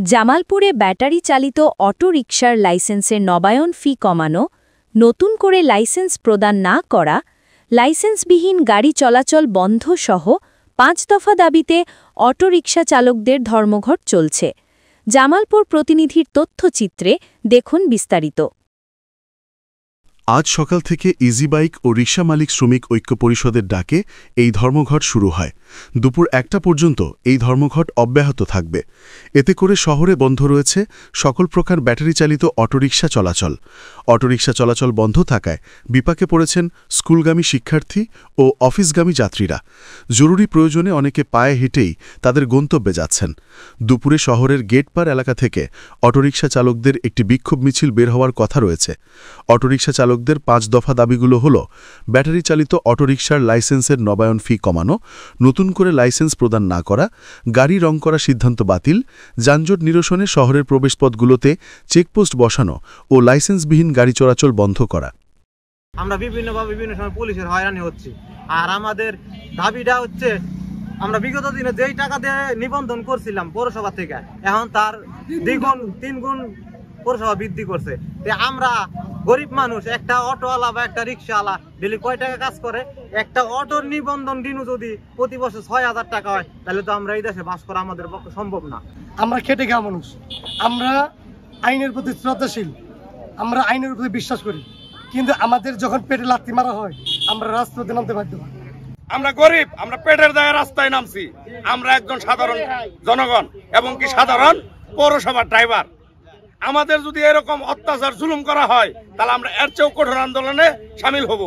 জামালপুরে ব্যাটারি চালিত অটোরিকশার লাইসেন্সের নবায়ন ফি কমানো, নতুন করে লাইসেন্স প্রদান না করা, লাইসেন্সবিহীন গাড়ি চলাচল বন্ধ সহ ৫ দফা দাবিতে অটোরিকশা চালকদের ধর্মঘট চলছে। জামালপুর প্রতিনিধির তথ্যচিত্রে দেখুন বিস্তারিত। আজ সকাল থেকে ইজি বাইক ও রিকশা মালিক শ্রমিক ঐক্য পরিষদের ডাকে এই ধর্মঘট শুরু হয়। দুপুর ১টা পর্যন্ত এই ধর্মঘট অব্যাহত থাকবে। এতে করে শহরে বন্ধ রয়েছে সকল প্রকার ব্যাটারি চালিত অটোরিকশা চলাচল। অটোরিকশা চলাচল বন্ধ থাকায় বিপাকে পড়েছেন স্কুলগামী শিক্ষার্থী ও অফিসগামী যাত্রীরা। জরুরি প্রয়োজনে অনেকে পায়ে হেঁটেই তাদের গন্তব্যে যাচ্ছেন। দুপুরে শহরের গেটপার এলাকা থেকে অটোরিকশা চালকদের একটি বিক্ষোভ মিছিল বের হওয়ার কথা রয়েছে। অটোরিকশা চালকদের ৫ দফা দাবিগুলো হল: ব্যাটারি চালিত অটোরিকশার লাইসেন্সের নবায়ন ফি কমানো, নতুন করে লাইসেন্স প্রদান না করা, গাড়ি রং করা সিদ্ধান্ত বাতিল, যানজট নিরসনে শহরের প্রবেশপথগুলোতে চেকপোস্ট বসানো ও লাইসেন্সবিহীন গাড়ি চলাচল বন্ধ করা। আমরা বিভিন্ন সময় পুলিশের হয়রানি হচ্ছি, আর আমাদের দাবিটা হচ্ছে আমরা বিগত দিনে যেই টাকা দিয়ে নিবন্ধন করছিলাম পৌরসভা থেকে, এখন তার দ্বিগুণ ৩ গুণ পৌরসভা বৃদ্ধি করছে। আমরা গরিব মানুষ, একটা অটোওয়ালা বা একটা রিক্সাওয়ালা ডেলি কয় টাকা কাজ করে? একটা অটোর নিবন্ধন দিনও যদি প্রতি বছর ৬,০০০ টাকা হয়, তাহলে তো আমরা এই দেশে বাস করা আমাদের পক্ষে সম্ভব না। আমরা খেটে খাওয়া মানুষ, আমরা আইনের প্রতি শ্রদ্ধাশীল, আমরা আইনের প্রতি বিশ্বাস করি, কিন্তু আমাদের যখন পেটে লাথি মারা হয় আমরা রাস্তাতে নামতে বাধ্য হই। আমরা গরিব, আমরা পেটের দায়ে রাস্তায় নামছি। আমরা একজন সাধারণ জনগণ এবং কি সাধারণ পৌরসভার ড্রাইভার। আমাদের যদি এরকম অত্যাচার জুলুম করা হয়, তাহলে আমরা এর চেয়েও কঠোর আন্দোলনে সামিল হব।